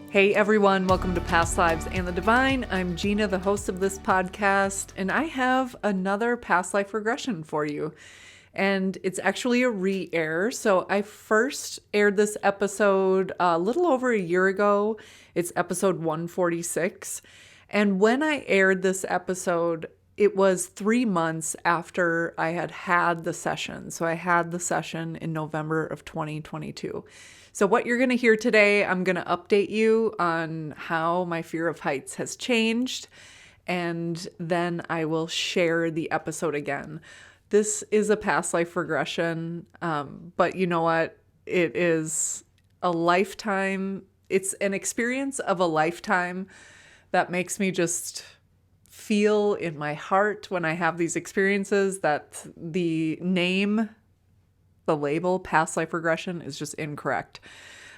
Hey everyone, welcome to Past Lives and the Divine. I'm Gina, the host of this podcast, and I have another past life regression for you. And it's actually a re-air. So I first aired this episode a little over a year ago. It's episode 146. And when I aired this episode, it was 3 months after I had the session. So I had the session in November of 2022. So what you're going to hear today, I'm going to update you on how my fear of heights has changed, and then I will share the episode again. This is a past life regression, but you know what? It is a lifetime. It's an experience of a lifetime that makes me just feel in my heart when I have these experiences that the label past life regression is just incorrect.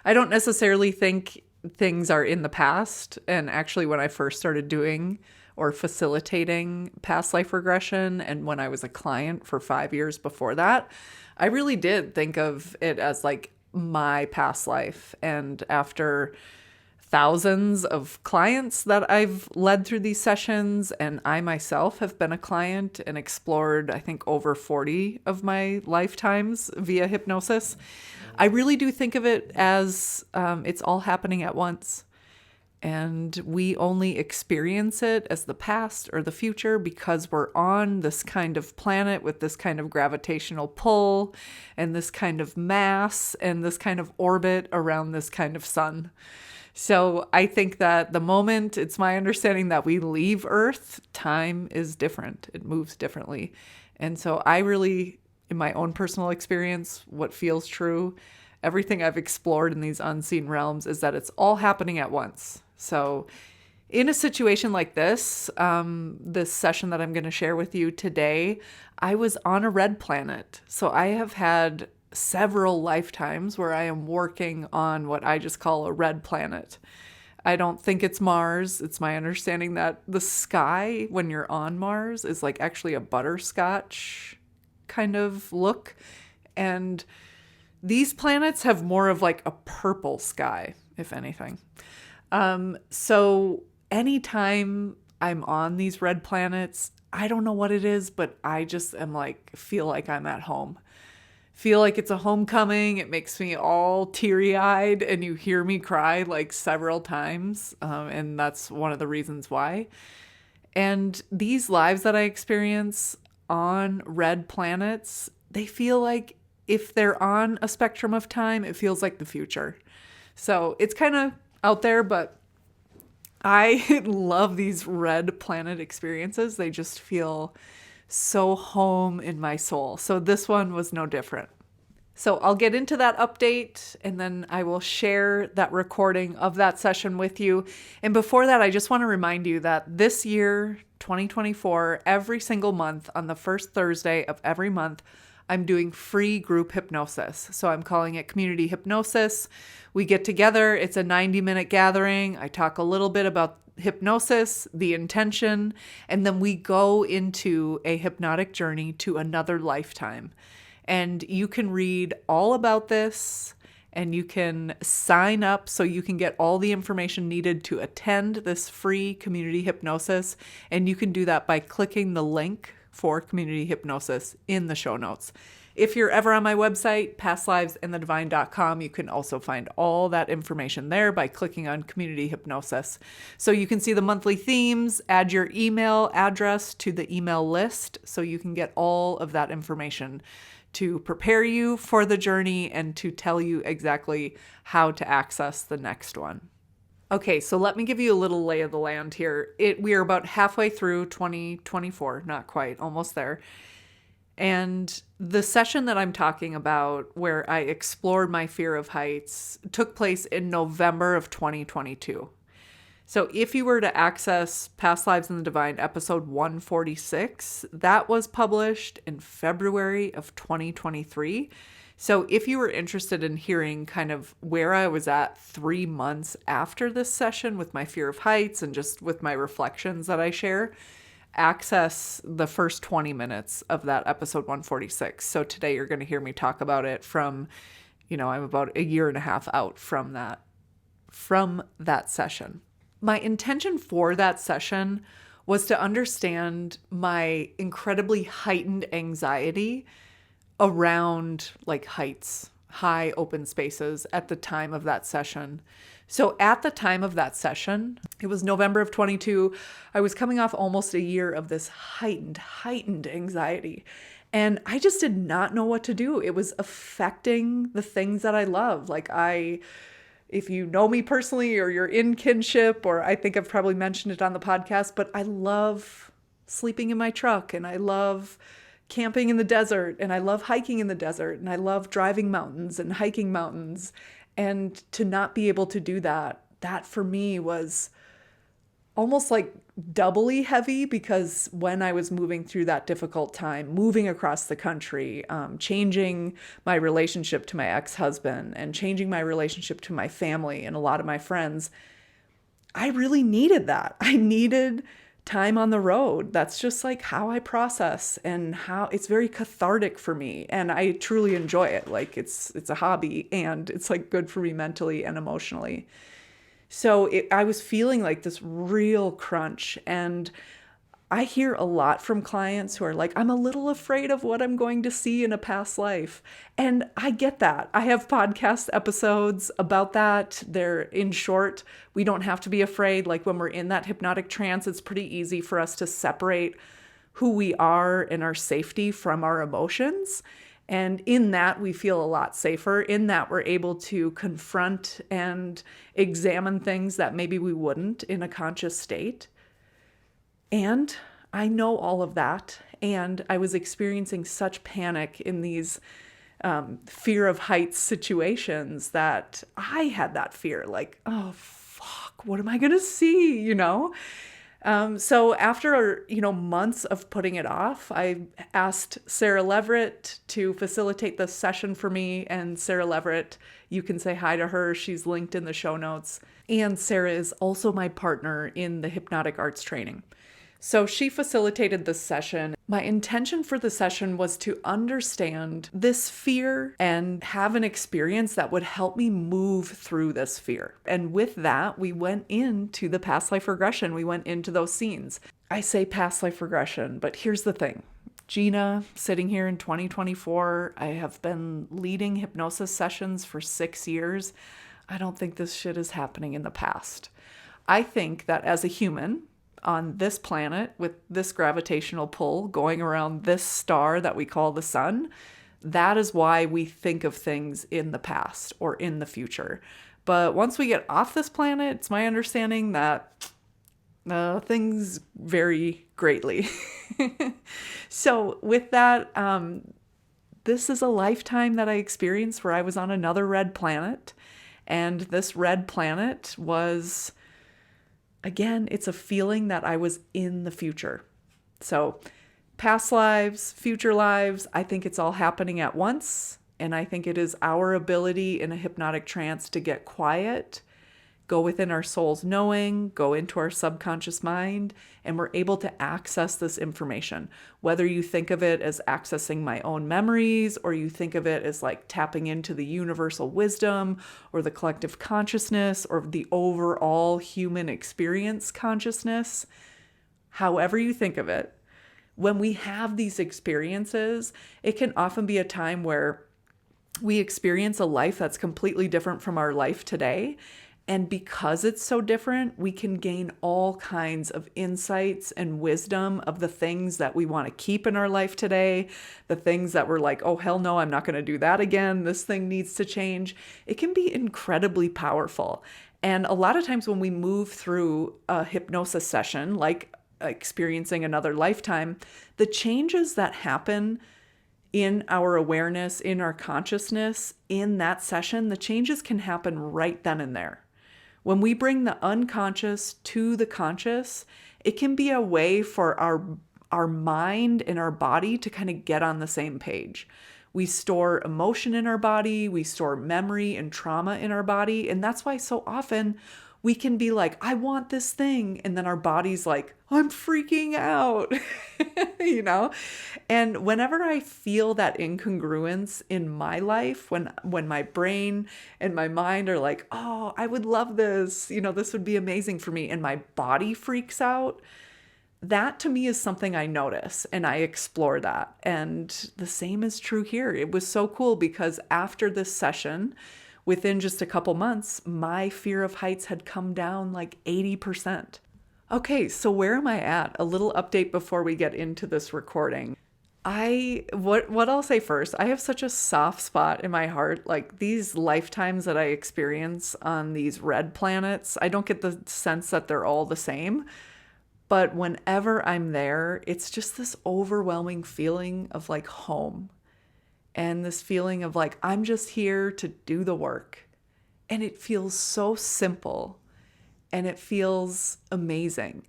I don't necessarily think things are in the past. And actually, when I first started doing or facilitating past life regression, and when I was a client for 5 years before that, I really did think of it as like my past life. And after thousands of clients that I've led through these sessions, and I myself have been a client and explored, I think, over 40 of my lifetimes via hypnosis, I really do think of it as it's all happening at once. And we only experience it as the past or the future because we're on this kind of planet with this kind of gravitational pull and this kind of mass and this kind of orbit around this kind of sun. So I think that the moment it's my understanding that we leave Earth, time is different. It moves differently. And so I really, in my own personal experience, what feels true, everything I've explored in these unseen realms is that it's all happening at once. So in a situation like this, this session that I'm going to share with you today, I was on a red planet. So I have had several lifetimes where I am working on what I just call a red planet. I don't think it's Mars. It's my understanding that the sky when you're on Mars is like actually a butterscotch kind of look. And these planets have more of like a purple sky, if anything. So anytime I'm on these red planets, I don't know what it is, but I just am like, feel like I'm at home. Feel like it's a homecoming. It makes me all teary-eyed, and you hear me cry like several times. And that's one of the reasons why. And these lives that I experience on red planets, they feel like if they're on a spectrum of time, it feels like the future. So it's kind of out there, but I love these red planet experiences. They just feel so home in my soul. So this one was no different. So I'll get into that update, and then I will share that recording of that session with you. And before that, I just want to remind you that this year, 2024, every single month on the first Thursday of every month, I'm doing free group hypnosis. So I'm calling it Community Hypnosis. We get together. It's a 90-minute gathering. I talk a little bit about hypnosis, the intention, and then we go into a hypnotic journey to another lifetime. And you can read all about this, and you can sign up so you can get all the information needed to attend this free community hypnosis. And you can do that by clicking the link for community hypnosis in the show notes. If you're ever on my website, pastlivesandthedivine.com, you can also find all that information there by clicking on community hypnosis. So you can see the monthly themes, add your email address to the email list so you can get all of that information to prepare you for the journey and to tell you exactly how to access the next one. Okay, so let me give you a little lay of the land here. We are about halfway through 2024, not quite, almost there. And the session that I'm talking about where I explored my fear of heights took place in November of 2022. So if you were to access Past Lives in the Divine episode 146, that was published in February of 2023. So if you were interested in hearing kind of where I was at 3 months after this session with my fear of heights and just with my reflections that I share, access the first 20 minutes of that episode 146. So today you're going to hear me talk about it from, I'm about a year and a half out from that from that session. My intention for that session was to understand my incredibly heightened anxiety around like heights, high open spaces at the time of that session. So at the time of that session, it was November of 22. I was coming off almost a year of this heightened anxiety. And I just did not know what to do. It was affecting the things that I love. If you know me personally or you're in kinship, or I think I've probably mentioned it on the podcast, but I love sleeping in my truck, and I love camping in the desert, and I love hiking in the desert, and I love driving mountains and hiking mountains. And to not be able to do that for me was almost like doubly heavy, because when I was moving through that difficult time, moving across the country, changing my relationship to my ex-husband and changing my relationship to my family and a lot of my friends, I really needed that. I needed time on the road. That's just like how I process, and how it's very cathartic for me. And I truly enjoy it. Like it's a hobby, and it's like good for me mentally and emotionally. So I was feeling like this real crunch. And I hear a lot from clients who are like, I'm a little afraid of what I'm going to see in a past life. And I get that. I have podcast episodes about that. They're in short. We don't have to be afraid. Like when we're in that hypnotic trance, it's pretty easy for us to separate who we are and our safety from our emotions. And in that, we feel a lot safer. In that, we're able to confront and examine things that maybe we wouldn't in a conscious state. And I know all of that. And I was experiencing such panic in these fear of heights situations that I had that fear, like, oh, fuck, what am I going to see, So after, months of putting it off, I asked Sarah Leverett to facilitate this session for me. And Sarah Leverett, you can say hi to her. She's linked in the show notes. And Sarah is also my partner in the hypnotic arts training. So she facilitated this session. My intention for the session was to understand this fear and have an experience that would help me move through this fear. And with that, we went into the past life regression. We went into those scenes. I say past life regression, but here's the thing. Gina, sitting here in 2024, I have been leading hypnosis sessions for 6 years. I don't think this shit is happening in the past. I think that as a human, on this planet with this gravitational pull going around this star that we call the sun, that is why we think of things in the past or in the future. But once we get off this planet, it's my understanding that things vary greatly. So with that, this is a lifetime that I experienced where I was on another red planet. And this red planet was, again, it's a feeling that I was in the future. So past lives, future lives, I think it's all happening at once. And I think it is our ability in a hypnotic trance to get quiet, go within our soul's knowing, go into our subconscious mind, and we're able to access this information. Whether you think of it as accessing my own memories, or you think of it as like tapping into the universal wisdom or the collective consciousness or the overall human experience consciousness, however you think of it, when we have these experiences, it can often be a time where we experience a life that's completely different from our life today. And because it's so different, we can gain all kinds of insights and wisdom of the things that we want to keep in our life today, the things that we're like, oh, hell no, I'm not going to do that again. This thing needs to change. It can be incredibly powerful. And a lot of times when we move through a hypnosis session, like experiencing another lifetime, the changes that happen in our awareness, in our consciousness, in that session, the changes can happen right then and there. When we bring the unconscious to the conscious, it can be a way for our mind and our body to kind of get on the same page. We store emotion in our body, we store memory and trauma in our body. And that's why so often we can be like, I want this thing. And then our body's like, I'm freaking out, you know? And whenever I feel that incongruence in my life, when my brain and my mind are like, oh, I would love this, you know, this would be amazing for me, and my body freaks out, that to me is something I notice and I explore that. And the same is true here. It was so cool because after this session, within just a couple months, my fear of heights had come down like 80%. Okay, so where am I at? A little update before we get into this recording. What I'll say first, I have such a soft spot in my heart. Like these lifetimes that I experience on these red planets, I don't get the sense that they're all the same. But whenever I'm there, it's just this overwhelming feeling of like home. And this feeling of like, I'm just here to do the work. And it feels so simple. And it feels amazing.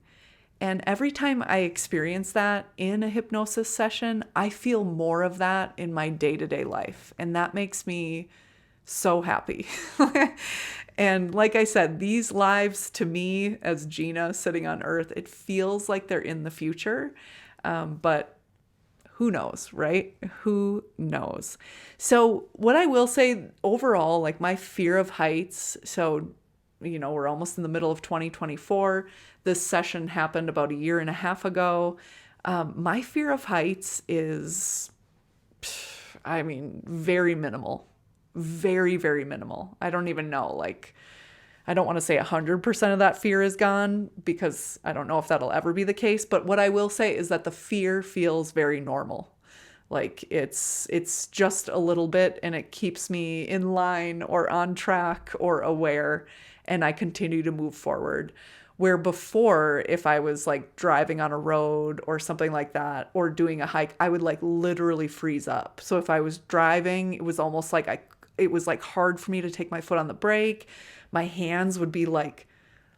And every time I experience that in a hypnosis session, I feel more of that in my day-to-day life. And that makes me so happy. And like I said, these lives to me as Gina sitting on Earth, it feels like they're in the future. But who knows, right? Who knows? So what I will say overall, like my fear of heights, so, you know, we're almost in the middle of 2024. This session happened about a year and a half ago. My fear of heights is, very minimal. Very, very minimal. I don't even know. Like, I don't want to say 100% of that fear is gone because I don't know if that'll ever be the case. But what I will say is that the fear feels very normal. Like it's just a little bit and it keeps me in line or on track or aware, and I continue to move forward. Where before, if I was like driving on a road or something like that, or doing a hike, I would like literally freeze up. So if I was driving, it was almost like it was like hard for me to take my foot on the brake. My hands would be like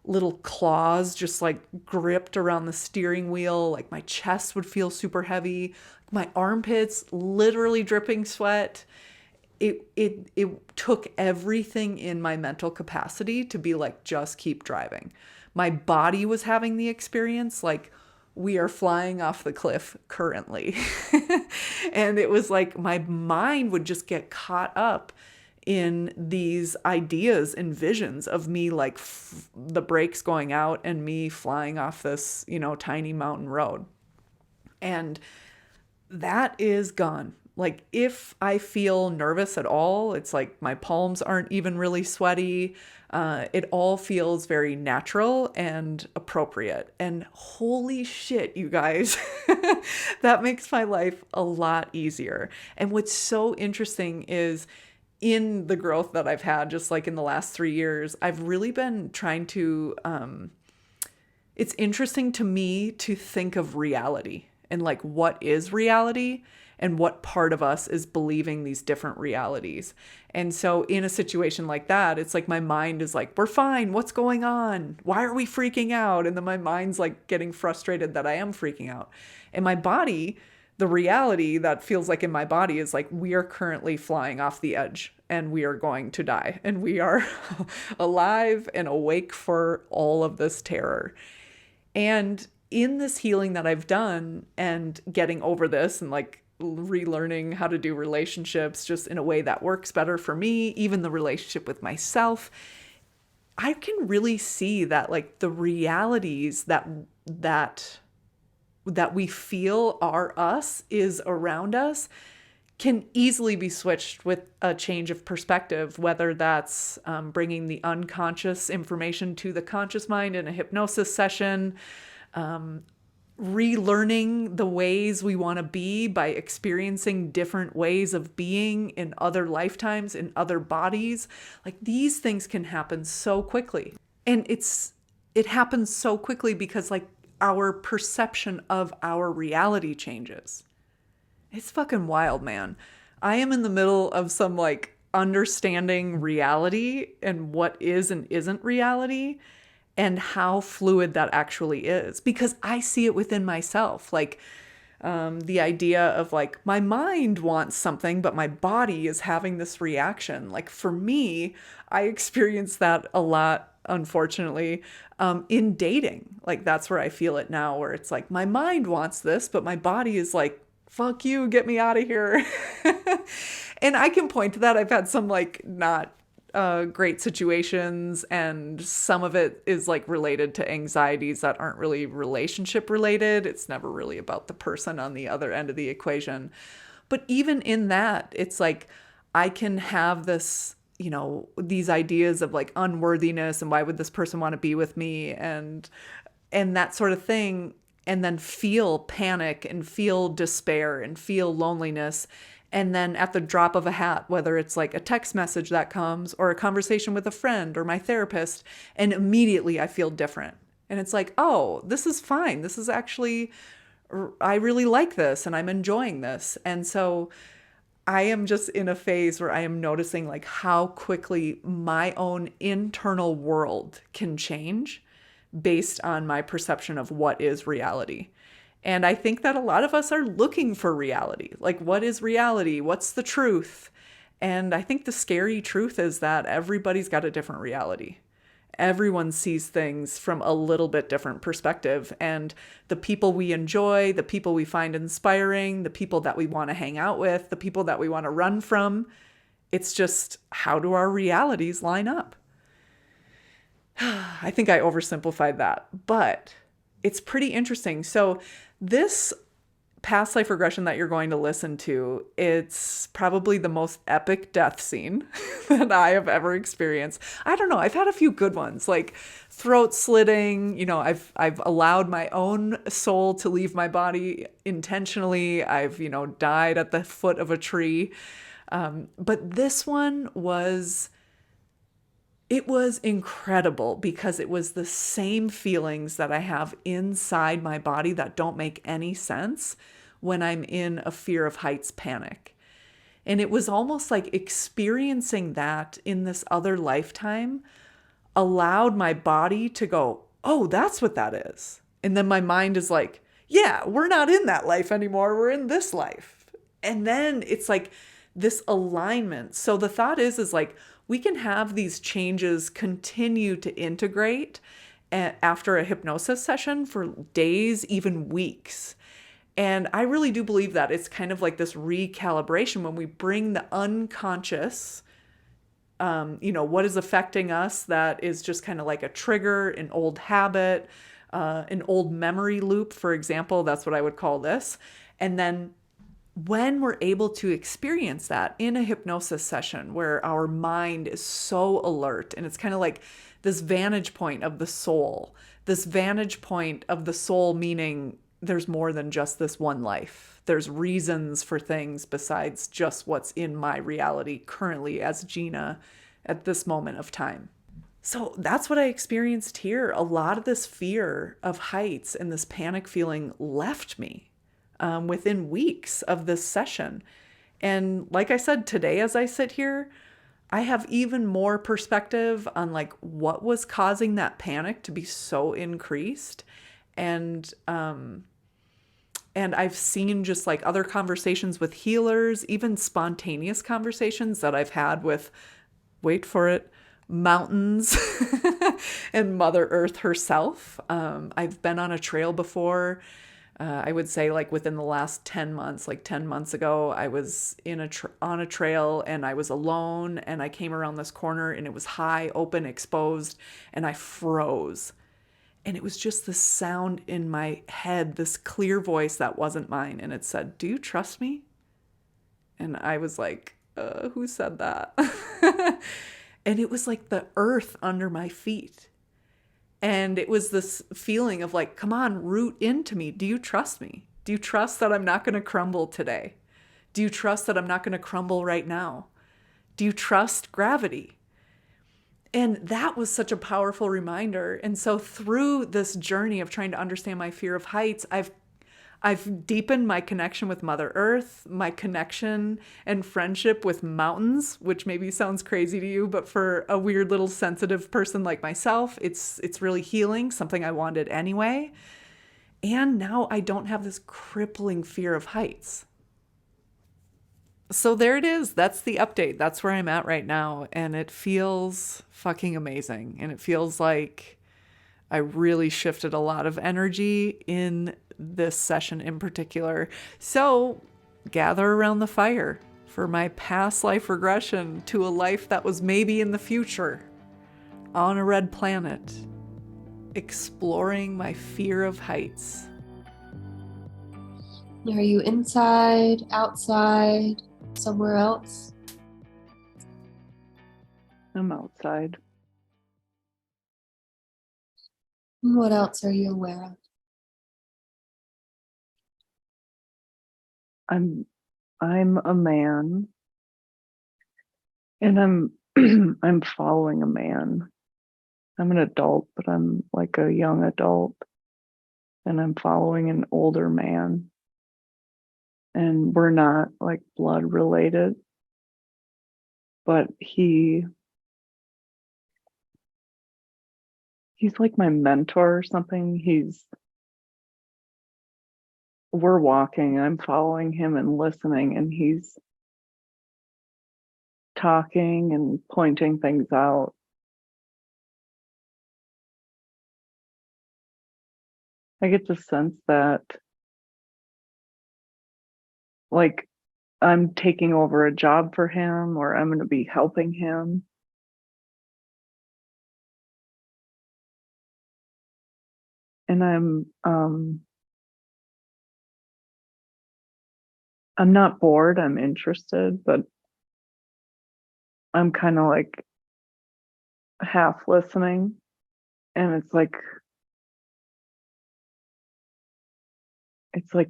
little claws just like gripped around the steering wheel. Like my chest would feel super heavy. My armpits literally dripping sweat. It took everything in my mental capacity to be like, just keep driving. My body was having the experience like we are flying off the cliff currently. And it was like my mind would just get caught up in these ideas and visions of me like the brakes going out and me flying off this, you know, tiny mountain road. And that is gone. Like if I feel nervous at all, it's like my palms aren't even really sweaty. It all feels very natural and appropriate. And holy shit, you guys, that makes my life a lot easier. And what's so interesting is in the growth that I've had, just like in the last 3 years, I've really been trying to, it's interesting to me to think of reality and like what is reality and what part of us is believing these different realities. And so in a situation like that, it's like my mind is like, we're fine. What's going on? Why are we freaking out? And then my mind's like getting frustrated that I am freaking out. And my body, the reality that feels like in my body is like, we are currently flying off the edge and we are going to die. And we are alive and awake for all of this terror. And in this healing that I've done and getting over this and like relearning how to do relationships just in a way that works better for me, even the relationship with myself, I can really see that like the realities that we feel are us is around us can easily be switched with a change of perspective, whether that's bringing the unconscious information to the conscious mind in a hypnosis session, relearning the ways we want to be by experiencing different ways of being in other lifetimes, in other bodies. Like these things can happen so quickly. And it happens so quickly because like our perception of our reality changes. It's fucking wild, man. I am in the middle of some like understanding reality and what is and isn't reality, and how fluid that actually is, because I see it within myself. Like The idea of like, my mind wants something, but my body is having this reaction. Like for me, I experience that a lot, unfortunately, in dating. Like that's where I feel it now, where it's like, my mind wants this, but my body is like, fuck you, get me out of here. And I can point to that. I've had some like not great situations, and some of it is like related to anxieties that aren't really relationship related. It's never really about the person on the other end of the equation. But even in that, it's like I can have this, these ideas of like unworthiness and why would this person want to be with me, and that sort of thing, and then feel panic and feel despair and feel loneliness. And then at the drop of a hat, whether it's like a text message that comes or a conversation with a friend or my therapist, and immediately I feel different. And it's like, oh, this is fine. This is actually, I really like this and I'm enjoying this. And so I am just in a phase where I am noticing like how quickly my own internal world can change based on my perception of what is reality. And I think that a lot of us are looking for reality. Like, what is reality? What's the truth? And I think the scary truth is that everybody's got a different reality. Everyone sees things from a little bit different perspective. And the people we enjoy, the people we find inspiring, the people that we want to hang out with, the people that we want to run from, it's just, how do our realities line up? I think I oversimplified that, but it's pretty interesting. So this past life regression that you're going to listen to, it's probably the most epic death scene that I have ever experienced. I don't know. I've had a few good ones, like throat slitting. I've allowed my own soul to leave my body intentionally. I've, died at the foot of a tree. But this one was incredible because it was the same feelings that I have inside my body that don't make any sense when I'm in a fear of heights panic. And it was almost like experiencing that in this other lifetime allowed my body to go, oh, that's what that is. And then my mind is like, yeah, we're not in that life anymore. We're in this life. And then it's like this alignment. So the thought is like, we can have these changes continue to integrate after a hypnosis session for days, even weeks. And I really do believe that it's kind of like this recalibration when we bring the unconscious, what is affecting us that is just kind of like a trigger, an old habit, an old memory loop, for example. That's what I would call this. And then when we're able to experience that in a hypnosis session where our mind is so alert, and it's kind of like this vantage point of the soul, meaning there's more than just this one life. There's reasons for things besides just what's in my reality currently as Gina at this moment of time. So that's what I experienced here. A lot of this fear of heights and this panic feeling left me within weeks of this session. And like I said, today as I sit here, I have even more perspective on like what was causing that panic to be so increased. And I've seen just like other conversations with healers, even spontaneous conversations that I've had with, wait for it, mountains and Mother Earth herself. I've been on a trail before. I would say like within the last 10 months, like 10 months ago, I was on a trail and I was alone, and I came around this corner and it was high, open, exposed, and I froze. And it was just this sound in my head, this clear voice that wasn't mine. And it said, "Do you trust me?" And I was like, who said that? And it was like the earth under my feet. And it was this feeling of like, come on, root into me. Do you trust me? Do you trust that I'm not going to crumble today? Do you trust that I'm not going to crumble right now? Do you trust gravity? And that was such a powerful reminder. And so through this journey of trying to understand my fear of heights, I've deepened my connection with Mother Earth, my connection and friendship with mountains, which maybe sounds crazy to you, but for a weird little sensitive person like myself, it's really healing, something I wanted anyway. And now I don't have this crippling fear of heights. So there it is. That's the update. That's where I'm at right now. And it feels fucking amazing. And it feels like I really shifted a lot of energy in this session in particular. So gather around the fire for my past life regression to a life that was maybe in the future on a red planet, exploring my fear of heights. Are you inside, outside, somewhere else? I'm outside. What else are you aware of? I'm a man, and I'm I'm following a man. I'm an adult, but I'm like a young adult, and I'm following an older man. And we're not like blood related, but he's like my mentor or something. We're walking, I'm following him and listening, and he's talking and pointing things out. I get the sense that like I'm taking over a job for him, or I'm going to be helping him. And I'm not bored, I'm interested, but I'm kind of like half listening, and it's like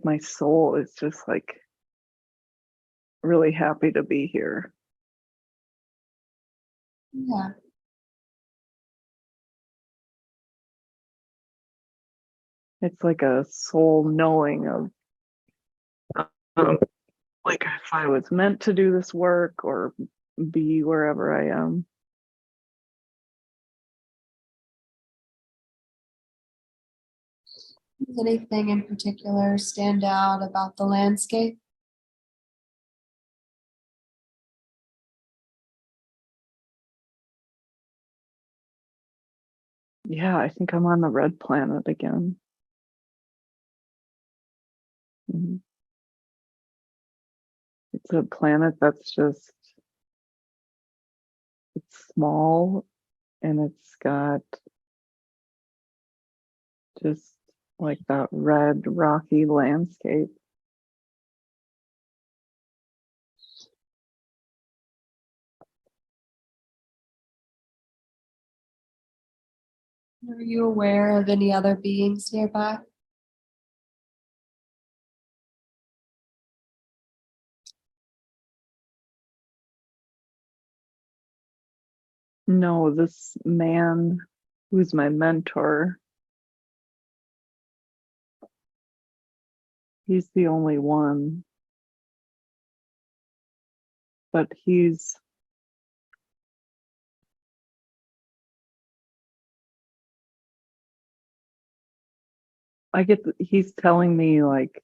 my soul is just like really happy to be here. Yeah. It's like a soul knowing of like if I was meant to do this work or be wherever I am. Does anything in particular stand out about the landscape? Yeah, I think I'm on the red planet again. Mhm. It's a planet that's just, it's small, and it's got just like that red rocky landscape. Are you aware of any other beings nearby? No, this man who's my mentor, he's the only one, but he's telling me like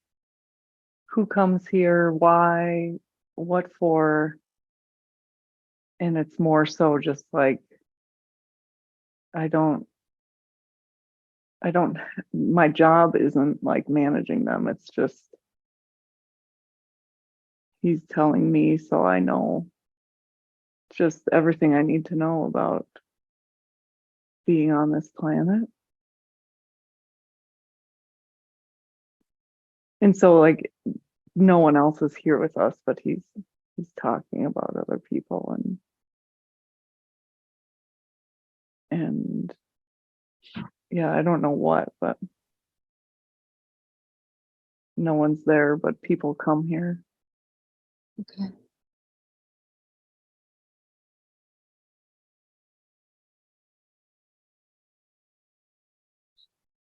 who comes here, why, what for, and it's more so just like I don't I don't my job isn't like managing them. It's just he's telling me so I know just everything I need to know about being on this planet. And so like no one else is here with us, but he's talking about other people and yeah, I don't know what, but no one's there, but people come here. Okay.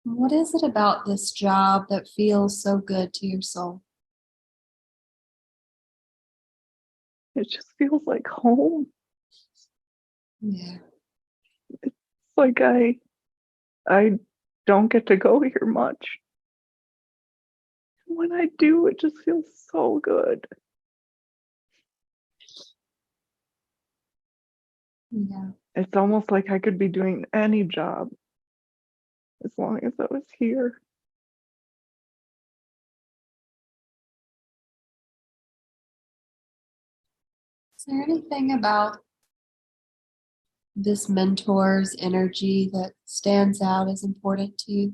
What is it about this job that feels so good to your soul? It just feels like home. Yeah. It's like I don't get to go here much. when I do, it just feels so good. Yeah. It's almost like I could be doing any job as long as I was here. Is there anything about this mentor's energy that stands out as important to you?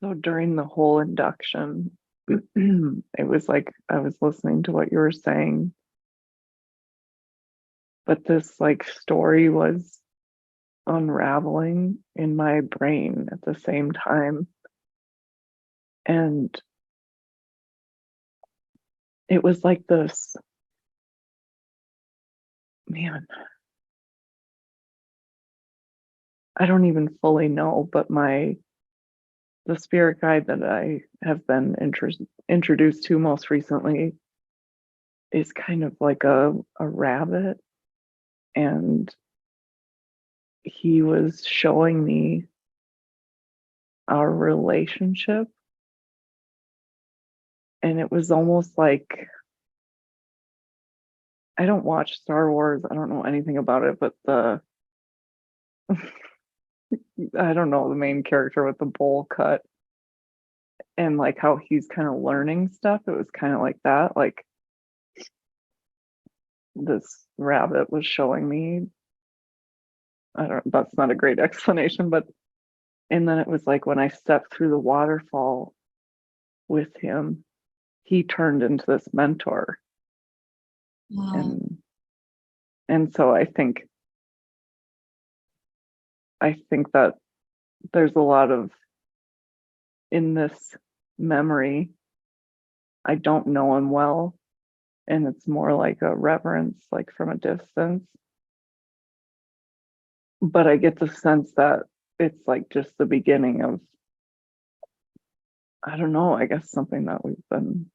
So during the whole induction, it was like I was listening to what you were saying, but this like story was unraveling in my brain at the same time. And it was like this, man, I don't even fully know, but the spirit guide that I have been introduced to most recently is kind of like a rabbit. And he was showing me our relationship. And it was almost like, I don't watch Star Wars. I don't know anything about it, but I don't know, the main character with the bowl cut and like how he's kind of learning stuff. It was kind of like that. Like this rabbit was showing me, I don't, that's not a great explanation, but, and then it was like when I stepped through the waterfall with him, he turned into this mentor. Wow. And so I think that there's a lot of, in this memory, I don't know him well, and it's more like a reverence, like from a distance. But I get the sense that it's like just the beginning of, I don't know, I guess something that we've been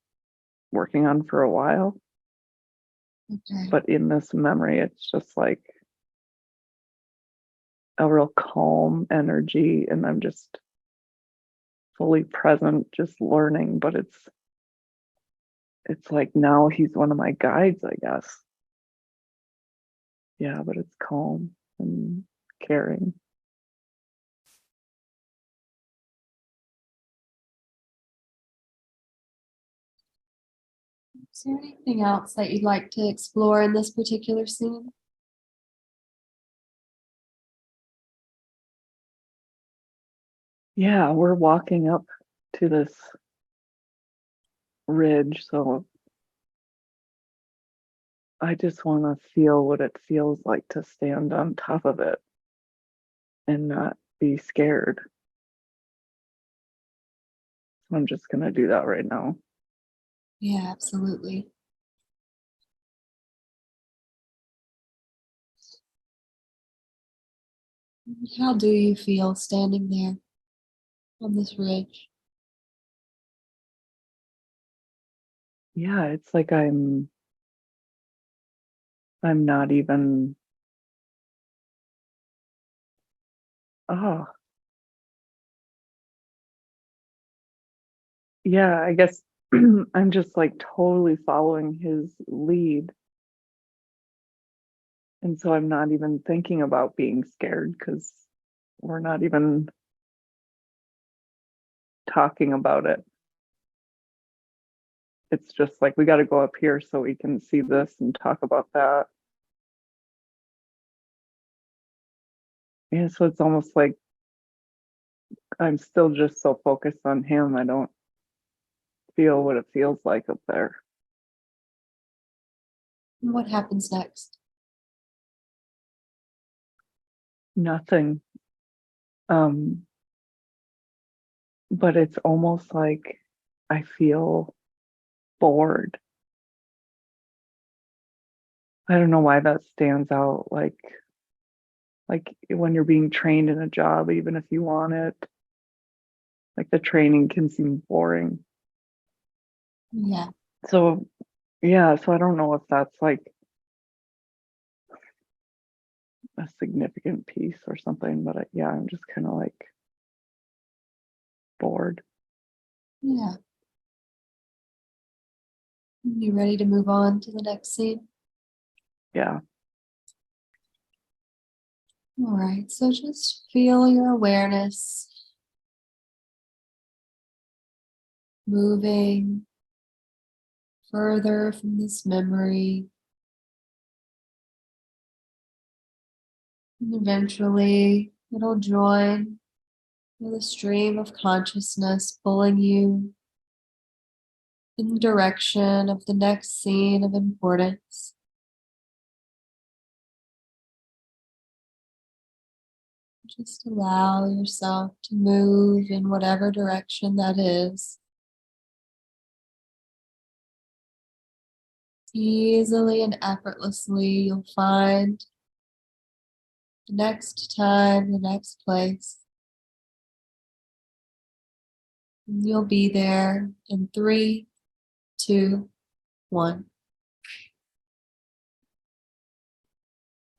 working on for a while. Okay. But in this memory, it's just like a real calm energy, and I'm just fully present, just learning. But it's like now he's one of my guides, I guess. Yeah, but it's calm and caring. Is there anything else that you'd like to explore in this particular scene? Yeah, we're walking up to this ridge, so I just want to feel what it feels like to stand on top of it and not be scared. I'm just going to do that right now. Yeah, absolutely. How do you feel standing there on this ridge? Yeah, it's like I'm not even, oh, yeah, I guess I'm just like totally following his lead. And so I'm not even thinking about being scared because we're not even talking about it. It's just like we got to go up here so we can see this and talk about that. Yeah, so it's almost like I'm still just so focused on him, I don't feel what it feels like up there. And what happens next? Nothing. Um, but it's almost like I feel bored. I don't know why that stands out. Like when you're being trained in a job, even if you want it, like the training can seem boring. Yeah. So yeah, so I don't know if that's like a significant piece or something, but yeah, I'm just kind of like bored. Yeah. You ready to move on to the next scene? Yeah. All right, so just feel your awareness moving further from this memory. And eventually, it'll join with a stream of consciousness pulling you in the direction of the next scene of importance. Just allow yourself to move in whatever direction that is. Easily and effortlessly, you'll find the next time, the next place. And you'll be there in 3, 2, 1.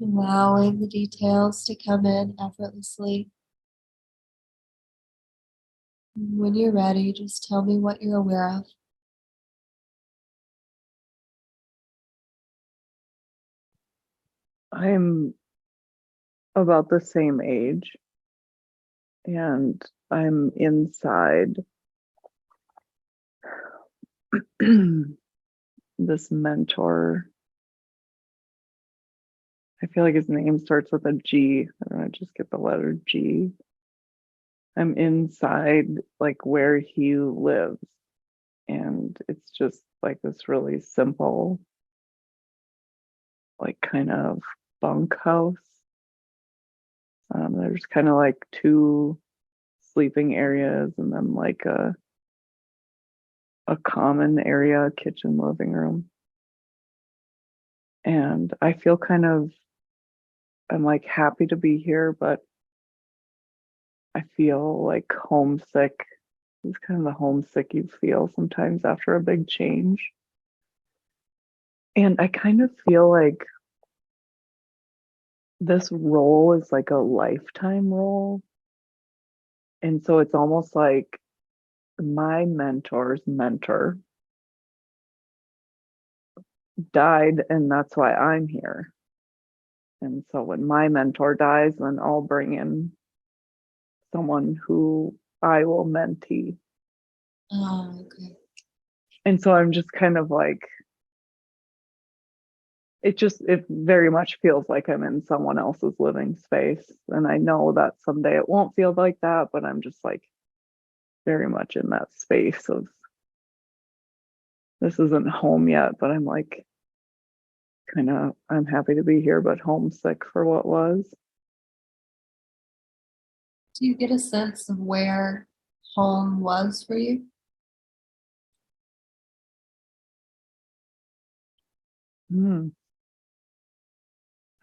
Allowing the details to come in effortlessly. And when you're ready, just tell me what you're aware of. I'm about the same age, and I'm inside this mentor. I feel like his name starts with a G. I don't know, just get the letter G. I'm inside like where he lives, and it's just like this really simple, like kind of bunkhouse. There's kind of like 2 sleeping areas and then like a common area, kitchen, living room. And I feel I'm like happy to be here, but I feel like homesick. It's kind of the homesick you feel sometimes after a big change. And I kind of feel like this role is like a lifetime role. And so it's almost like my mentor's mentor died, and that's why I'm here. And so when my mentor dies, then I'll bring in someone who I will mentee. Oh, okay. And so I'm just kind of like, it very much feels like I'm in someone else's living space. And I know that someday it won't feel like that, but I'm just like very much in that space of this isn't home yet, but I'm like I'm happy to be here, but homesick for what was. Do you get a sense of where home was for you? Hmm.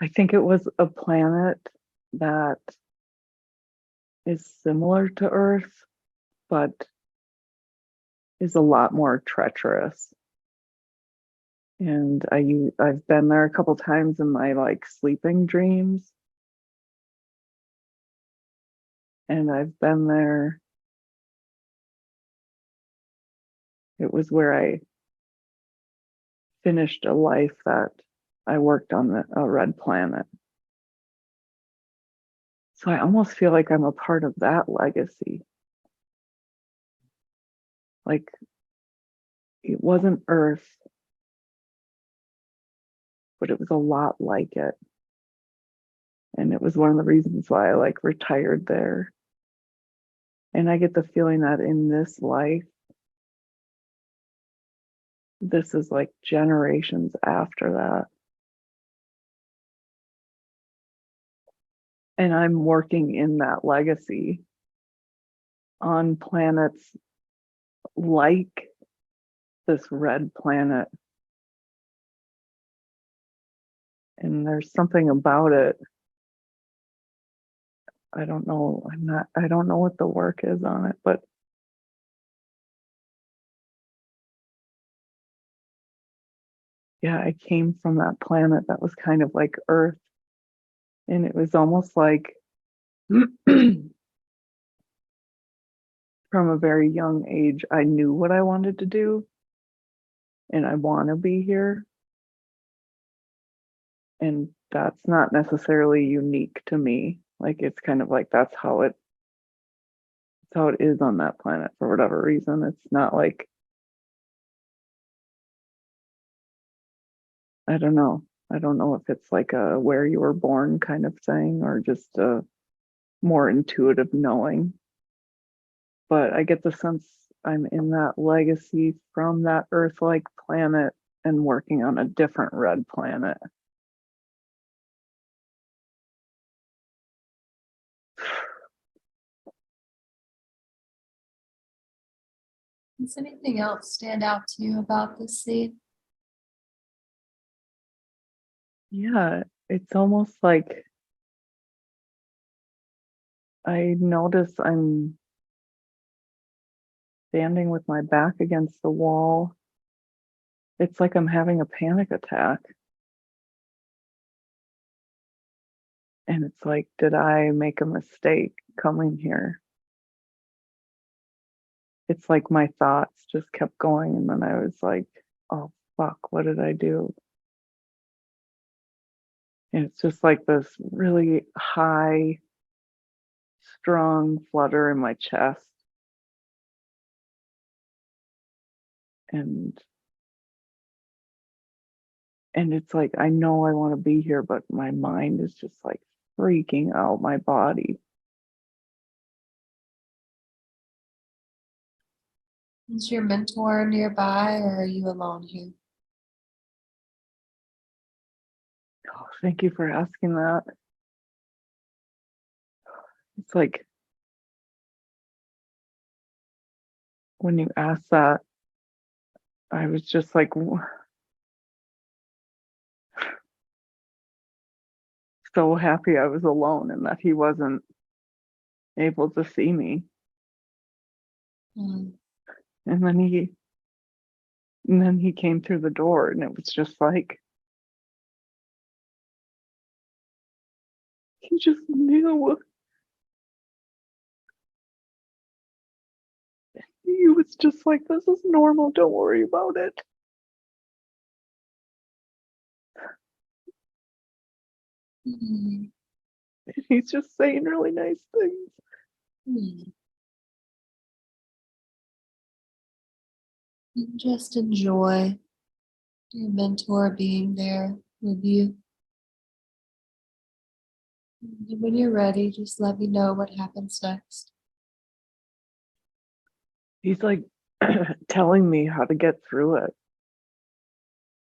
I think it was a planet that is similar to Earth, but is a lot more treacherous. And I've been there a couple times in my like sleeping dreams. And I've been there. It was where I finished a life that I worked on a red planet. So I almost feel like I'm a part of that legacy. Like it wasn't Earth, but it was a lot like it. And it was one of the reasons why I like retired there. And I get the feeling that in this life, this is like generations after that. And I'm working in that legacy on planets like this red planet. And there's something about it. I don't know. I don't know what the work is on it, but yeah, I came from that planet that was kind of like Earth. And it was almost like from a very young age, I knew what I wanted to do and I want to be here. And that's not necessarily unique to me. Like it's kind of like that's how it is on that planet for whatever reason. It's not like I don't know. I don't know if it's like a where you were born kind of thing or just a more intuitive knowing. But I get the sense I'm in that legacy from that Earth-like planet and working on a different red planet. Does anything else stand out to you about this scene? Yeah, it's almost like I notice I'm standing with my back against the wall. It's like I'm having a panic attack. And it's like, did I make a mistake coming here? It's like my thoughts just kept going. And then I was like, oh, fuck, what did I do? And it's just like this really high, strong flutter in my chest. And it's like, I know I want to be here, but my mind is just like freaking out my body. Is your mentor nearby or are you alone here? Oh, thank you for asking that. It's like when you asked that, I was just like so happy I was alone and that he wasn't able to see me. Mm. And then he came through the door and it was just like he just knew. He was just like, this is normal, don't worry about it. Mm. And he's just saying really nice things. Mm. And just enjoy your mentor being there with you. And when you're ready, just let me know what happens next. He's like telling me how to get through it.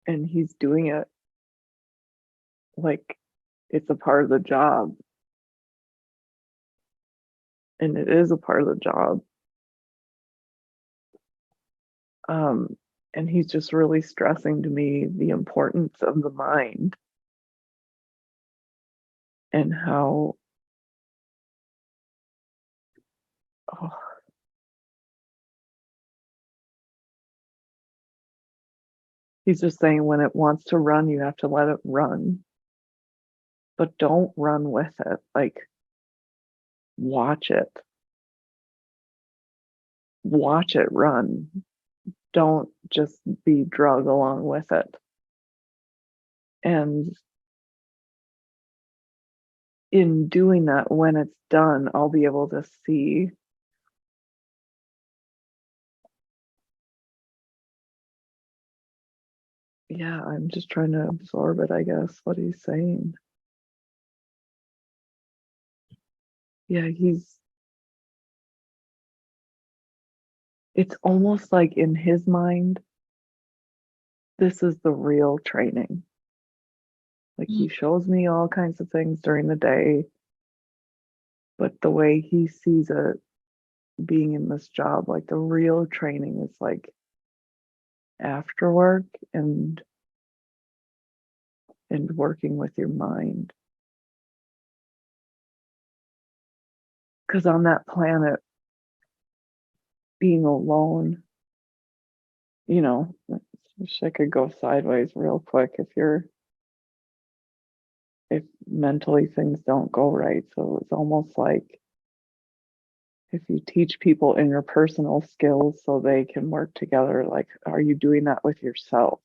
And he's doing it like it's a part of the job. And it is a part of the job. And he's just really stressing to me the importance of the mind and how oh, he's just saying when it wants to run, you have to let it run, but don't run with it. Like, watch it. Watch it run. Don't just be drug along with it. And in doing that, when it's done, I'll be able to see. Yeah, I'm just trying to absorb it, I guess, what he's saying. Yeah, it's almost like in his mind, this is the real training. Like he shows me all kinds of things during the day, but the way he sees it being in this job, like the real training is like after work and working with your mind. Because on that planet, being alone, you know, I could go sideways real quick if mentally things don't go right. So it's almost like if you teach people interpersonal skills so they can work together, like, are you doing that with yourself?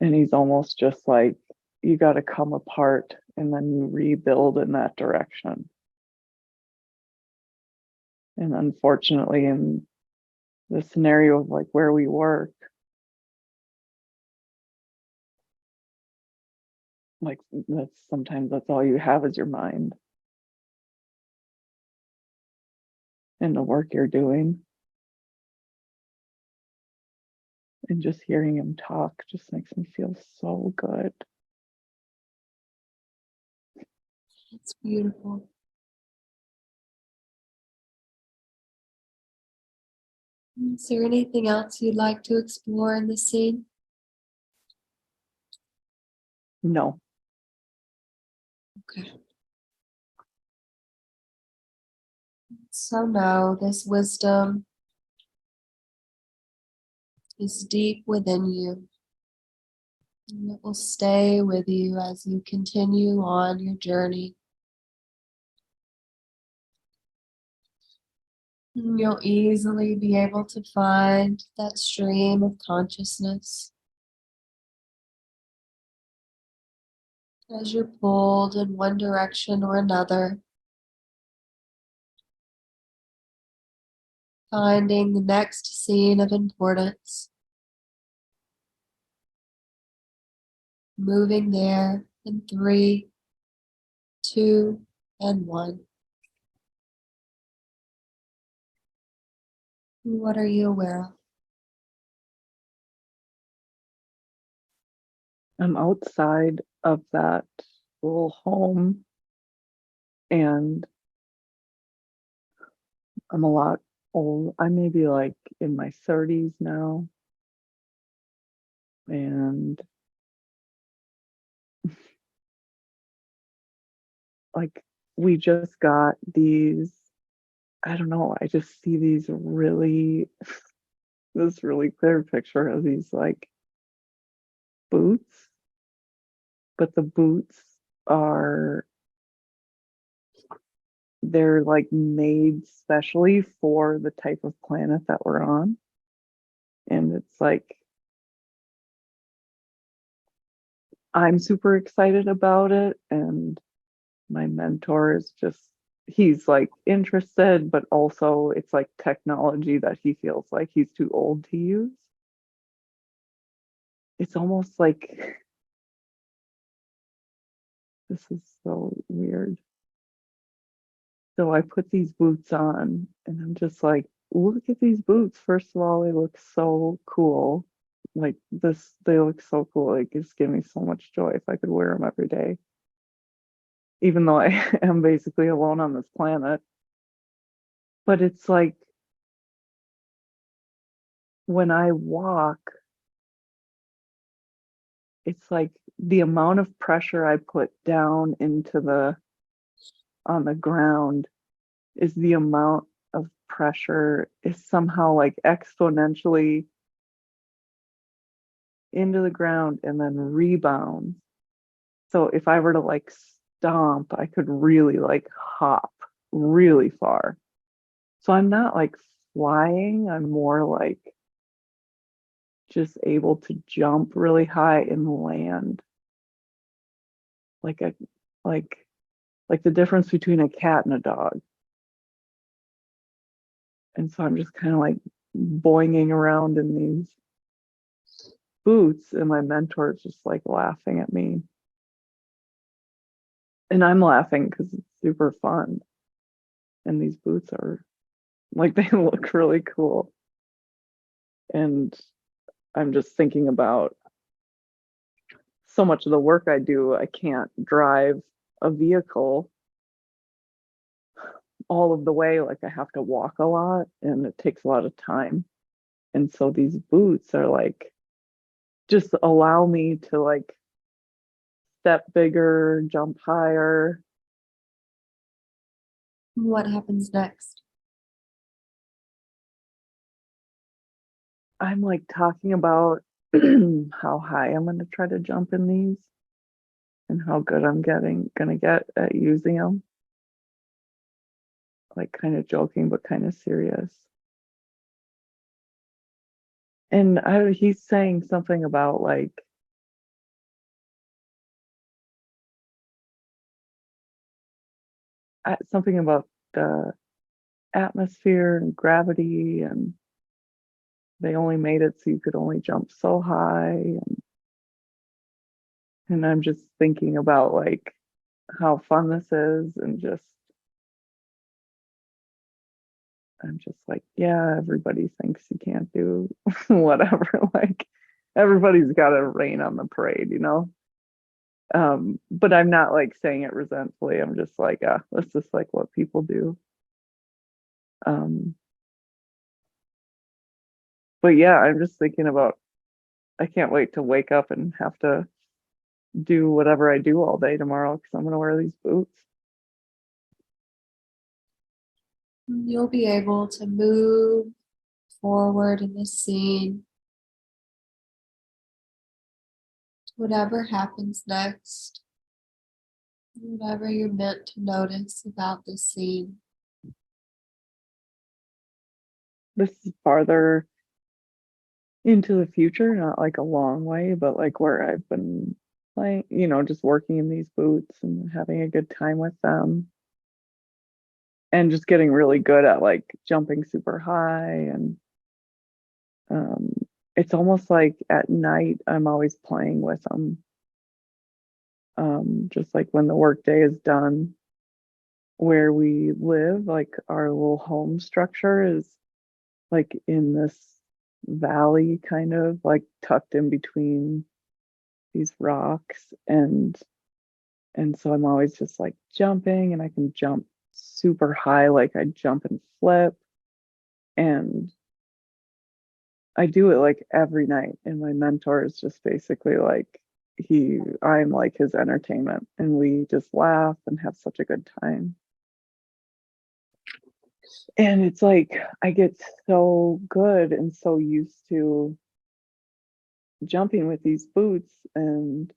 And he's almost just like, you got to come apart and then you rebuild in that direction. And unfortunately, in the scenario of like where we work, like that's all you have is your mind and the work you're doing. And just hearing him talk just makes me feel so good. It's beautiful. Is there anything else you'd like to explore in the scene? No. Okay. So know this wisdom is deep within you, and it will stay with you as you continue on your journey. And you'll easily be able to find that stream of consciousness as you're pulled in one direction or another, finding the next scene of importance, moving there in 3, 2, and 1. What are you aware of? I'm outside of that little home and I'm a lot old. I may be like in my 30s now. And like we just got these, I don't know, I just see these really, this really clear picture of these like boots, but the boots are, they're like made specially for the type of planet that we're on. And it's like, I'm super excited about it. And my mentor is just, he's like interested, but also it's like technology that he feels like he's too old to use. It's almost like, this is so weird. So I put these boots on and I'm just like, look at these boots. First of all, they look so cool. Like this, they look so cool. Like it's giving me so much joy if I could wear them every day. Even though I am basically alone on this planet. But it's like when I walk, it's like the amount of pressure I put down into on the ground is the amount of pressure is somehow like exponentially into the ground and then rebounds. So if I were to like stomp, I could really like hop really far. So I'm not like flying, I'm more like just able to jump really high and land like a like the difference between a cat and a dog. And so I'm just kind of like boinging around in these boots, and my mentor is just like laughing at me. And I'm laughing because it's super fun. And these boots are like, they look really cool. And I'm just thinking about so much of the work I do, I can't drive a vehicle all of the way. Like I have to walk a lot and it takes a lot of time. And so these boots are like, just allow me to like step bigger, jump higher. What happens next? I'm like talking about how high I'm going to try to jump in these. and how good I'm gonna get at using them. Like kind of joking, but kind of serious. And he's saying something about like something about the atmosphere and gravity, and they only made it so you could only jump so high. And I'm just thinking about like how fun this is, and just I'm just like, yeah, everybody thinks you can't do whatever. Like everybody's got to rain on the parade, you know? But I'm not like saying it resentfully. I'm just like, that's just like what people do. Um, but yeah, I'm just thinking about, I can't wait to wake up and have to do whatever I do all day tomorrow because I'm going to wear these boots. You'll be able to move forward in the scene. Whatever happens next, whatever you're meant to notice about the scene. This is farther into the future, not like a long way, but like where I've been playing, you know, just working in these boots and having a good time with them. And just getting really good at like jumping super high. And um, it's almost like at night, I'm always playing with them. Just like when the workday is done, where we live, like our little home structure is like in this valley, kind of like tucked in between these rocks. And so I'm always just like jumping, and I can jump super high, like I jump and flip. And I do it like every night. And my mentor is just basically like, I'm like his entertainment, and we just laugh and have such a good time. And it's like, I get so good and so used to jumping with these boots. And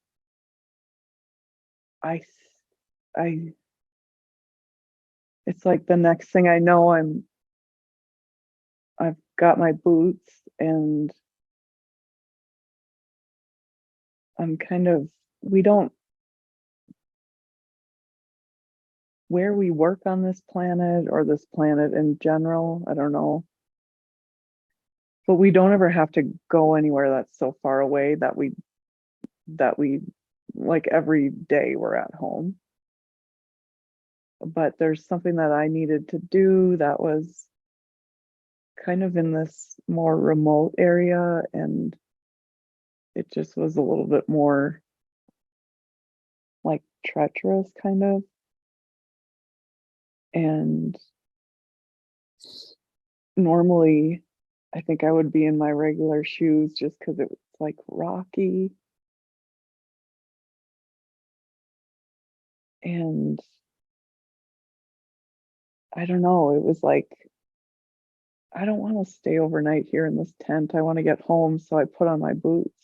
I, I, it's like the next thing I know, I've got my boots, and I'm kind of, we don't, where we work on this planet, or this planet in general, I don't know, but we don't ever have to go anywhere that's so far away that we like every day we're at home. But there's something that I needed to do that was kind of in this more remote area, and it just was a little bit more like treacherous kind of. And normally I think I would be in my regular shoes just because it was like rocky. And I don't know, it was like, I don't want to stay overnight here in this tent. I want to get home. So I put on my boots.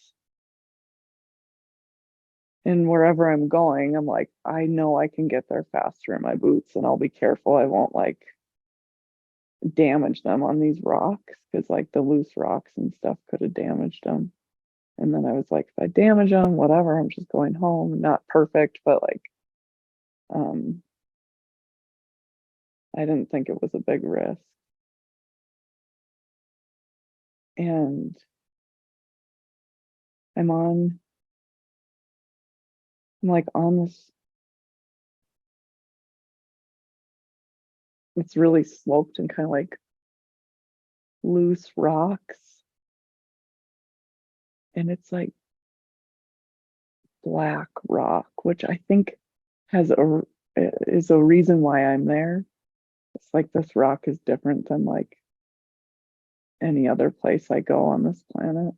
And wherever I'm going, I'm like, I know I can get there faster in my boots, and I'll be careful. I won't like damage them on these rocks, because like the loose rocks and stuff could have damaged them. And then I was like, if I damage them, whatever, I'm just going home. Not perfect, but like, um, I didn't think it was a big risk. And I'm on, I'm like on this, it's really sloped and kind of like loose rocks. And it's like black rock, which I think is a reason why I'm there. It's like this rock is different than like any other place I go on this planet.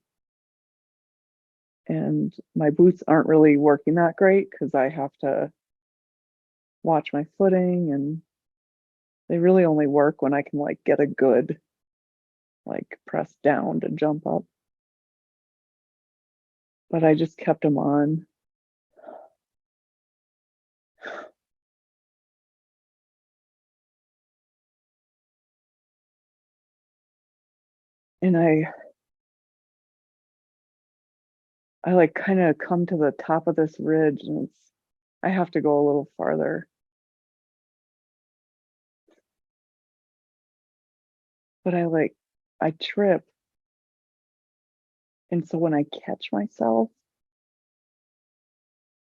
And my boots aren't really working that great because I have to watch my footing, and they really only work when I can like get a good like press down to jump up. But I just kept them on. And I like kind of come to the top of this ridge, and I have to go a little farther. But I trip. And so when I catch myself,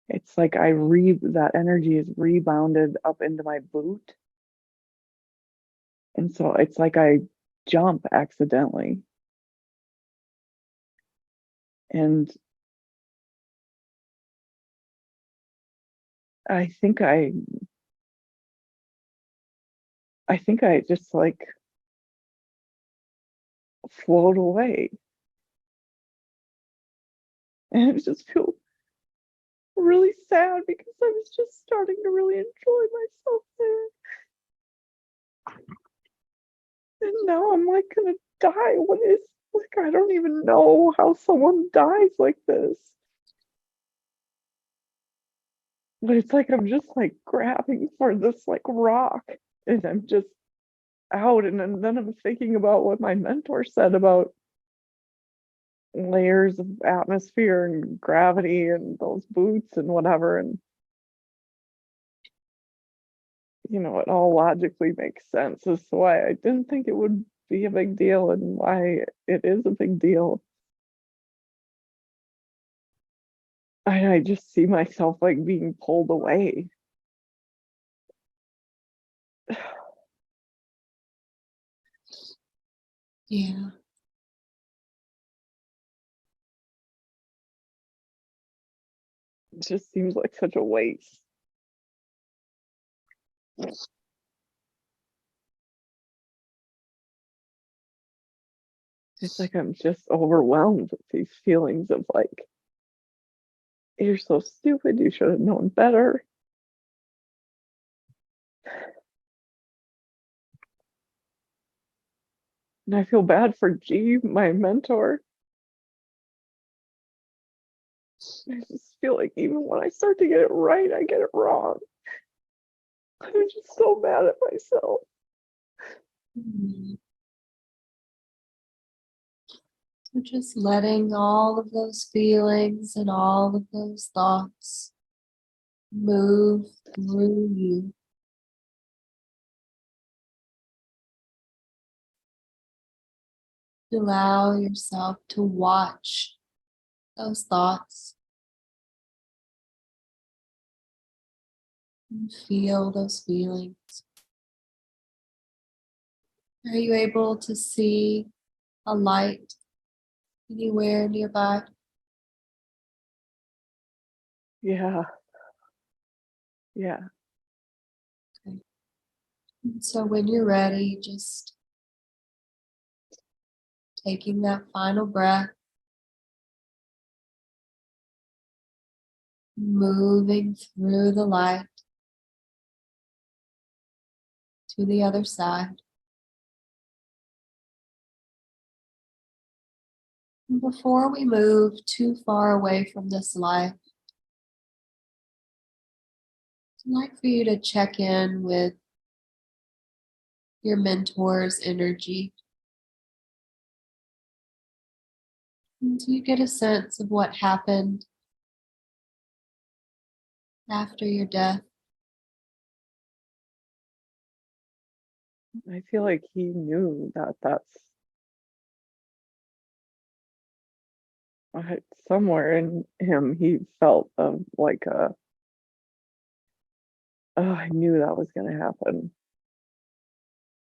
it's like that energy is rebounded up into my boot. And so it's like I jump accidentally. And I think I just like float away. And I just feel really sad because I was just starting to really enjoy myself there. And now I'm like gonna die. What is like I don't even know how someone dies like this. But it's like I'm just like grabbing for this like rock and I'm just out. And then I'm thinking about what my mentor said about layers of atmosphere and gravity and those boots and whatever. And it all logically makes sense as to why I didn't think it would be a big deal and why it is a big deal. I just see myself like being pulled away. Yeah. It just seems like such a waste. It's like I'm just overwhelmed with these feelings of like, you're so stupid, you should have known better. And I feel bad for G, my mentor. I just feel like even when I start to get it right, I get it wrong. I'm just so mad at myself. Mhm. So just letting all of those feelings and all of those thoughts move through you. Allow yourself to watch those thoughts and feel those feelings. Are you able to see a light anywhere nearby? Yeah. Yeah. Okay. And so when you're ready, just taking that final breath, moving through the light to the other side. And before we move too far away from this light, I'd like for you to check in with your mentor's energy. And do you get a sense of what happened after your death? I feel like he knew that somewhere in him, he felt like oh, I knew that was going to happen.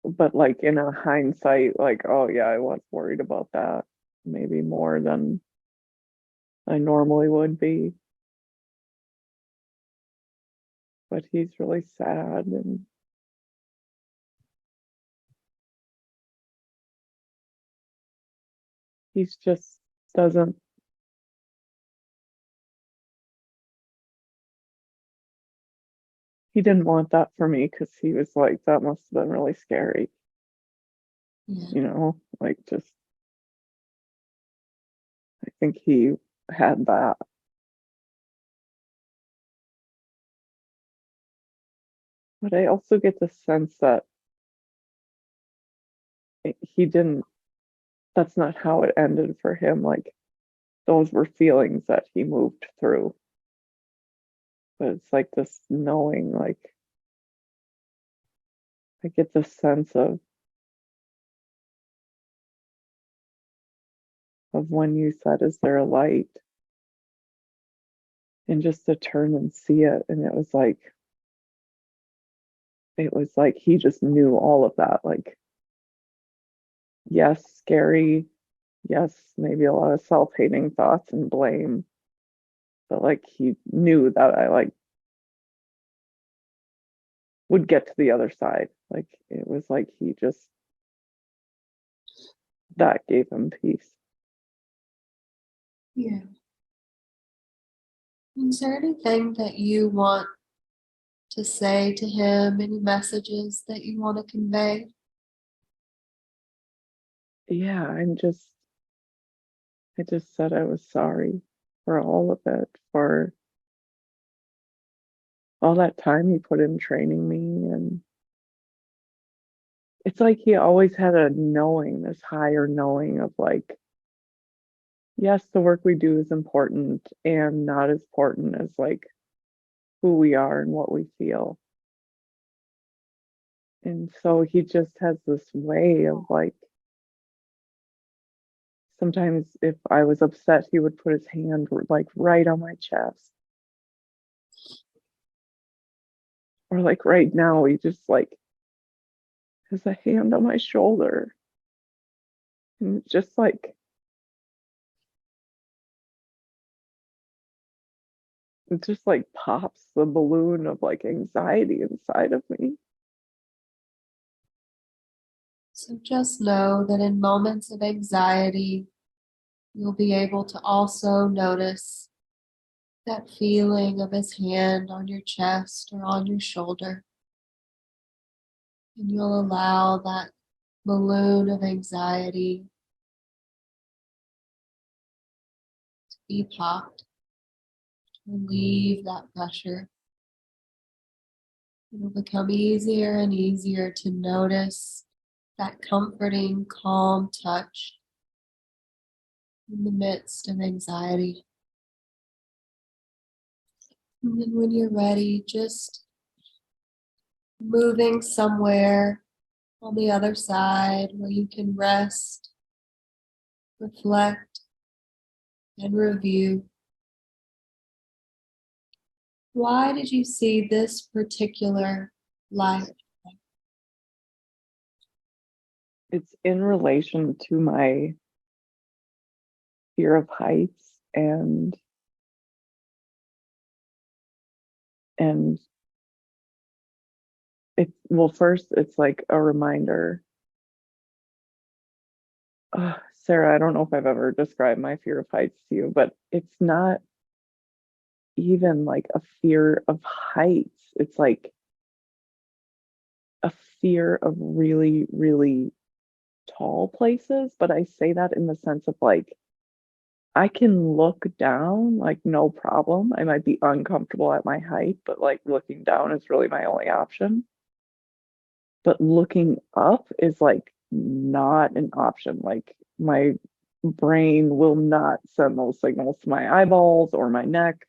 But like in a hindsight, like, oh yeah, I was worried about that maybe more than I normally would be. But he's really sad and he's just doesn't he didn't want that for me because he was like, that must have been really scary, Yeah. like just I think he had that. But I also get the sense that he didn't that's not how it ended for him. Like those were feelings that he moved through. But it's like this knowing, like I get this sense of when you said, "Is there a light?" And just to turn and see it, and it was like he just knew all of that. Like, yes, scary, yes, maybe a lot of self-hating thoughts and blame, but like he knew that I like would get to the other side. Like it was like he just that gave him peace. Yeah. Is there anything that you want to say to him? Any messages that you want to convey? Yeah, I just said I was sorry for all of it, for all that time he put in training me. And it's like he always had a knowing, this higher knowing of like, yes, the work we do is important and not as important as like who we are and what we feel. And so he just has this way of like, sometimes if I was upset, he would put his hand like right on my chest. Or like right now, he just like has a hand on my shoulder. And it's just like, it just like pops the balloon of like anxiety inside of me. So just know that in moments of anxiety, you'll be able to also notice that feeling of his hand on your chest or on your shoulder. And you'll allow that balloon of anxiety to be popped, relieve that pressure. It'll become easier and easier to notice that comforting, calm touch in the midst of anxiety. And then when you're ready, just moving somewhere on the other side where you can rest, reflect, and review. Why did you see this particular light? It's in relation to my fear of heights and it's well, first it's like a reminder. Sarah, I don't know if I've ever described my fear of heights to you, but it's not even like a fear of heights. It's like a fear of really, really tall places. But I say that in the sense of like, I can look down, like, no problem. I might be uncomfortable at my height, but like looking down is really my only option. But looking up is like not an option. Like, my brain will not send those signals to my eyeballs or my neck.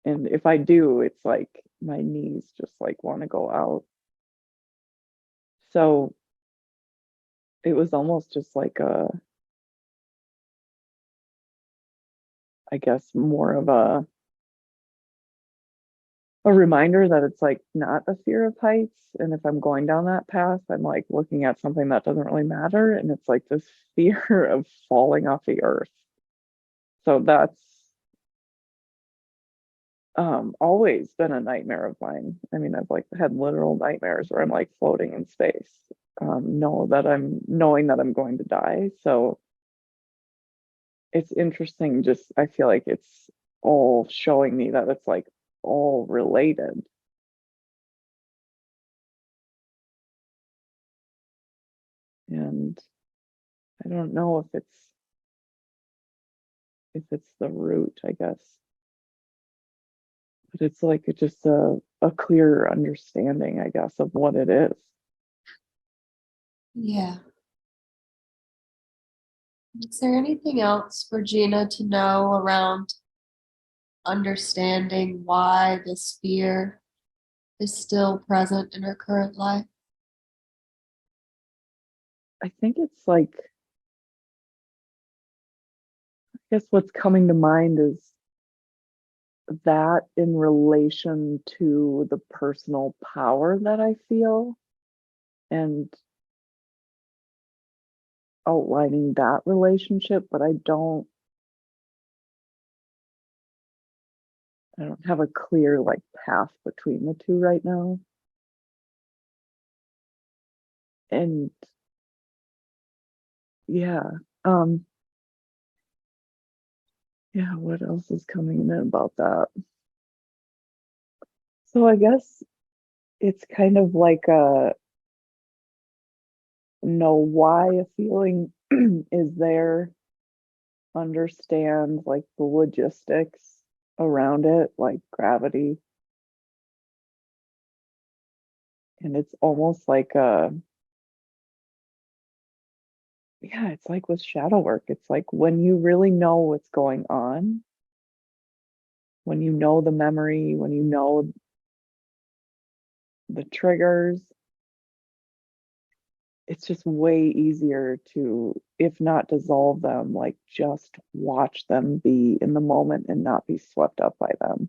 And if I do, it's like my knees just like want to go out. So it was almost just like I guess more of a reminder that it's like not a fear of heights. And if I'm going down that path, I'm like looking at something that doesn't really matter. And it's like this fear of falling off the earth. So that's always been a nightmare of mine. I mean, I've like had literal nightmares where I'm like floating in space. Knowing that I'm going to die. So it's interesting, just I feel like it's all showing me that it's like all related. And I don't know if it's the root, I guess. But it's like it's just a clearer understanding, I guess, of what it is. Yeah. Is there anything else for Gina to know around understanding why this fear is still present in her current life? I think it's like, I guess what's coming to mind is that in relation to the personal power that I feel and outlining that relationship, but I don't have a clear like path between the two right now. And yeah, um, yeah, what else is coming in about that? So I guess it's kind of like a know why a feeling is there, understand like the logistics around it, like gravity. And it's almost like yeah, it's like with shadow work. It's like when you really know what's going on, when you know the memory, when you know the triggers, it's just way easier to, if not dissolve them, like just watch them be in the moment and not be swept up by them.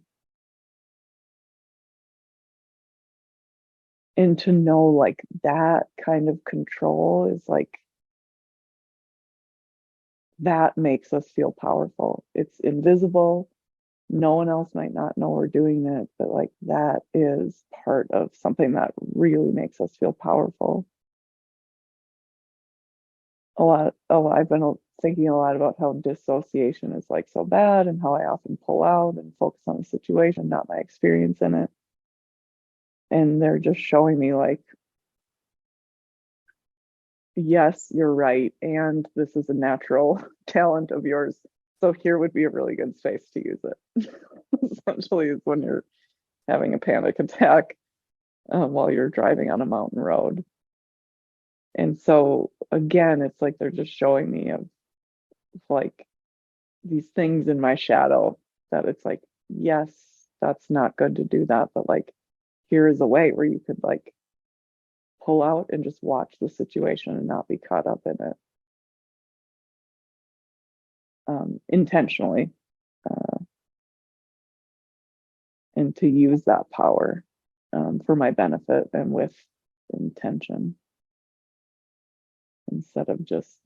And to know like that kind of control is like, that makes us feel powerful. It's invisible. No one else might not know we're doing it, but like that is part of something that really makes us feel powerful. I've been thinking a lot about how dissociation is like so bad and how I often pull out and focus on the situation, not my experience in it. And they're just showing me like, yes, you're right. And this is a natural talent of yours. So here would be a really good space to use it. Essentially, is when you're having a panic attack while you're driving on a mountain road. And so again, it's like they're just showing me of like these things in my shadow that it's like, yes, that's not good to do that, but like here is a way where you could like pull out and just watch the situation and not be caught up in it intentionally, and to use that power for my benefit and with intention instead of just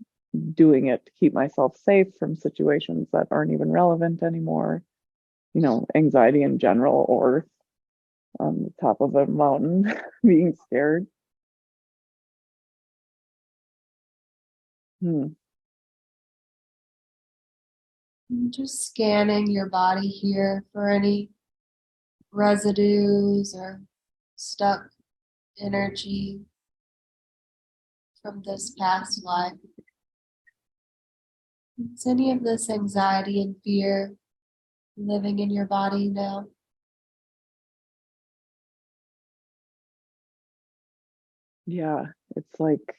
doing it to keep myself safe from situations that aren't even relevant anymore. You know, anxiety in general, or on the top of a mountain being scared. Hmm. And just scanning your body here for any residues or stuck energy from this past life. Is any of this anxiety and fear living in your body now? Yeah, it's like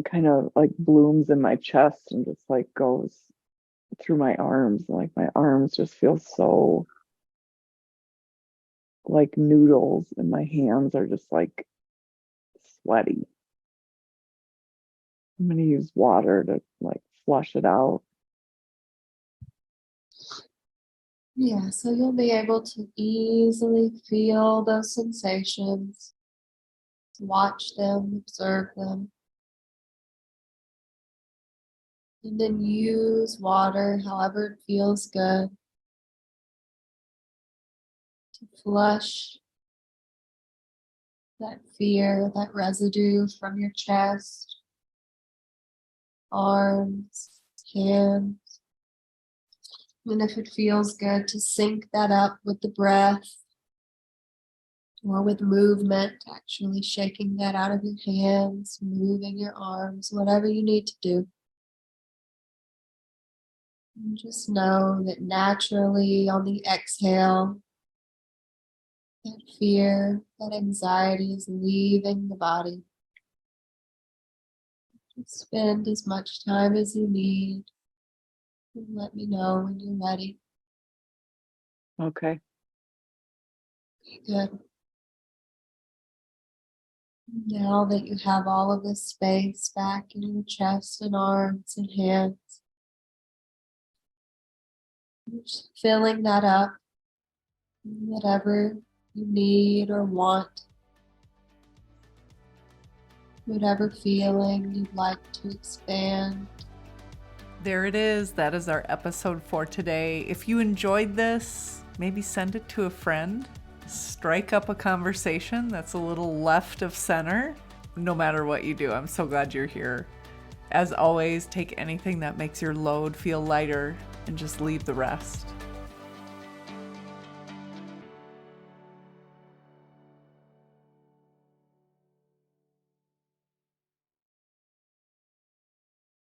kind of like blooms in my chest and just like goes through my arms. Like my arms just feel so like noodles, and my hands are just like sweaty. I'm gonna use water to like flush it out. Yeah, so you'll be able to easily feel those sensations, watch them, observe them, and then use water however it feels good to flush that fear, that residue from your chest, arms, hands. And if it feels good, to sync that up with the breath or with movement, actually shaking that out of your hands, moving your arms, whatever you need to do. And just know that naturally on the exhale, that fear, that anxiety is leaving the body. Spend as much time as you need. And let me know when you're ready. Okay. Good. Now that you have all of this space back in your chest and arms and hands, just filling that up, whatever you need or want, whatever feeling you'd like to expand. There it is. That is our episode for today. If you enjoyed this, maybe send it to a friend. Strike up a conversation that's a little left of center. No matter what you do, I'm so glad you're here. As always, take anything that makes your load feel lighter and just leave the rest.